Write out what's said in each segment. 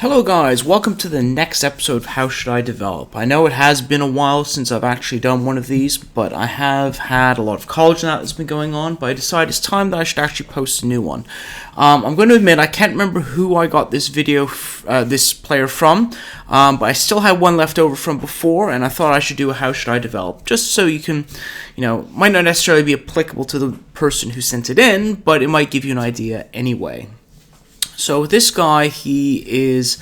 Hello guys, welcome to the next episode of How Should I Develop? I know it has been a while since I've actually done one of these, but I have had a lot of college and that's been going on, but I decided it's time that I should actually post a new one. I'm going to admit I can't remember who I got this this player from, but I still had one left over from before, and I thought I should do a How Should I Develop, just so you can, might not necessarily be applicable to the person who sent it in, but it might give you an idea anyway. So this guy, he is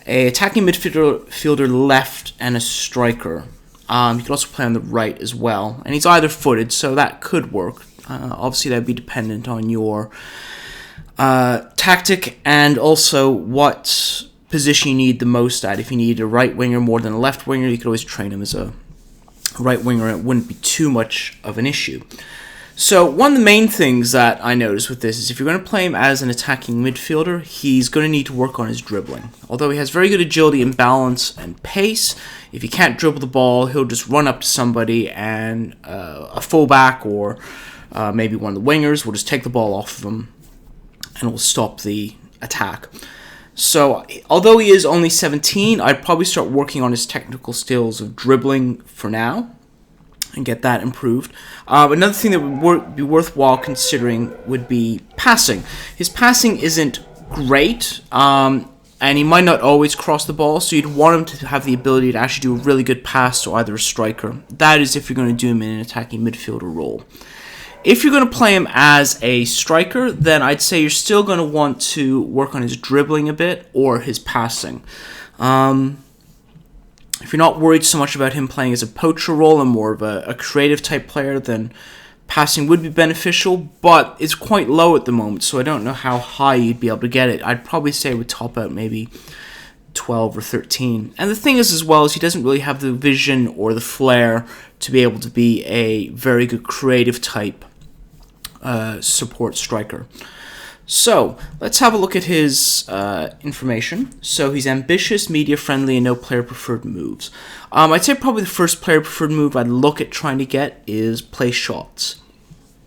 a attacking midfielder left and a striker. He can also play on the right as well, and he's either footed, so that could work. Obviously, that'd be dependent on your tactic and also what position you need the most at. If you need a right winger more than a left winger, you could always train him as a right winger, and it wouldn't be too much of an issue. So one of the main things that I noticed with this is if you're going to play him as an attacking midfielder, he's going to need to work on his dribbling. Although he has very good agility and balance and pace, if he can't dribble the ball, he'll just run up to somebody and a fullback or maybe one of the wingers will just take the ball off of him and will stop the attack. So although he is only 17, I'd probably start working on his technical skills of dribbling for now and get that improved. Another thing that would be worthwhile considering would be passing. His passing isn't great, and he might not always cross the ball, so you'd want him to have the ability to actually do a really good pass to either a striker. That is if you're going to do him in an attacking midfielder role. If you're going to play him as a striker, then I'd say you're still going to want to work on his dribbling a bit or his passing. If you're not worried so much about him playing as a poacher role and more of a creative type player, then passing would be beneficial, but it's quite low at the moment, so I don't know how high you'd be able to get it. I'd probably say it would top out maybe 12 or 13. And the thing is as well is he doesn't really have the vision or the flair to be able to be a very good creative type support striker. So, let's have a look at his information. So, he's ambitious, media-friendly, and no player-preferred moves. I'd say probably the first player-preferred move I'd look at trying to get is play shots.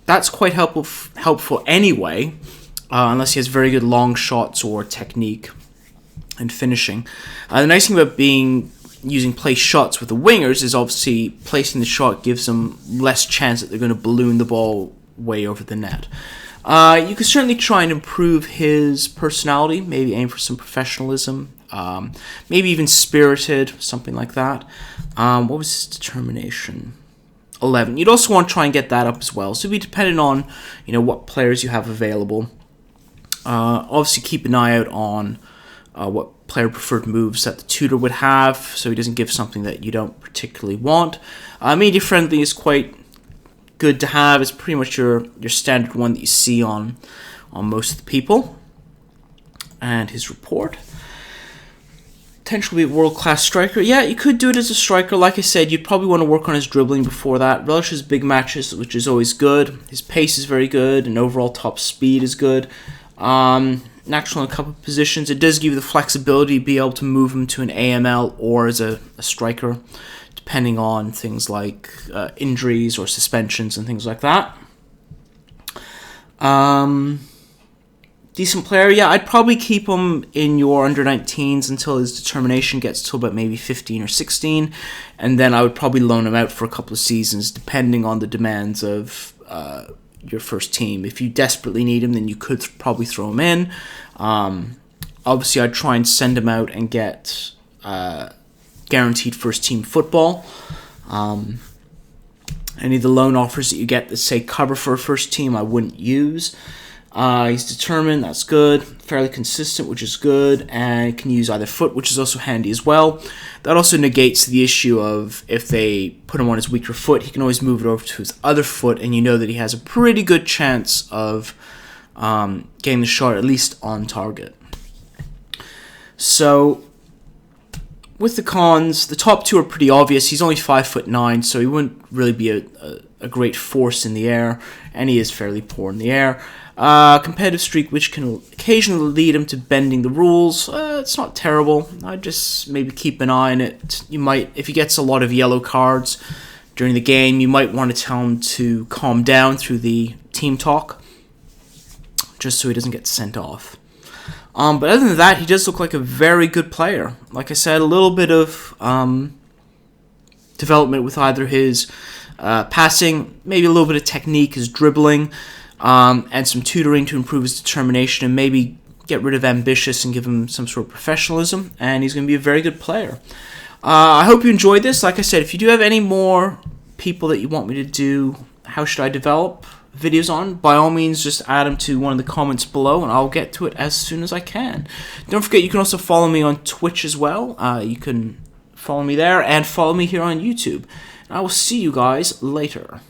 That's quite helpful anyway, unless he has very good long shots or technique and finishing. The nice thing about using play shots with the wingers is obviously placing the shot gives them less chance that they're going to balloon the ball way over the net. You could certainly try and improve his personality, maybe aim for some professionalism, maybe even spirited, something like that. What was his determination? 11. You'd also want to try and get that up as well. So it'd be dependent on, what players you have available. Obviously keep an eye out on what player preferred moves that the tutor would have, so he doesn't give something that you don't particularly want. Media friendly is quite good to have. It's pretty much your standard one that you see on most of the people. And his report. Potentially be a world-class striker. Yeah, you could do it as a striker. Like I said, you'd probably want to work on his dribbling before that. Relishes big matches, which is always good. His pace is very good, and overall top speed is good. Natural in a couple of positions. It does give you the flexibility to be able to move him to an AML or as a striker, depending on things like injuries or suspensions and things like that. Decent player, yeah, I'd probably keep him in your under-19s until his determination gets to about maybe 15 or 16, and then I would probably loan him out for a couple of seasons, depending on the demands of your first team. If you desperately need him, then you could probably throw him in. Obviously, I'd try and send him out and get guaranteed first team football. Any of the loan offers that you get that say cover for a first team, I wouldn't use. He's determined, that's good. Fairly consistent, which is good. And can use either foot, which is also handy as well. That also negates the issue of if they put him on his weaker foot, he can always move it over to his other foot, and you know that he has a pretty good chance of getting the shot at least on target. So, with the cons, the top two are pretty obvious. He's only 5'9", so he wouldn't really be a great force in the air, and he is fairly poor in the air. Competitive streak, which can occasionally lead him to bending the rules. It's not terrible. I'd just maybe keep an eye on it. You might, if he gets a lot of yellow cards during the game, you might want to tell him to calm down through the team talk, just so he doesn't get sent off. But other than that, he does look like a very good player. Like I said, a little bit of development with either his passing, maybe a little bit of technique, his dribbling, and some tutoring to improve his determination and maybe get rid of ambitious and give him some sort of professionalism, and he's going to be a very good player. I hope you enjoyed this. Like I said, if you do have any more people that you want me to do How Should I Develop videos on, by all means just add them to one of the comments below and I'll get to it as soon as I can. Don't forget, you can also follow me on Twitch as well. You can follow me there and follow me here on YouTube. And I will see you guys later.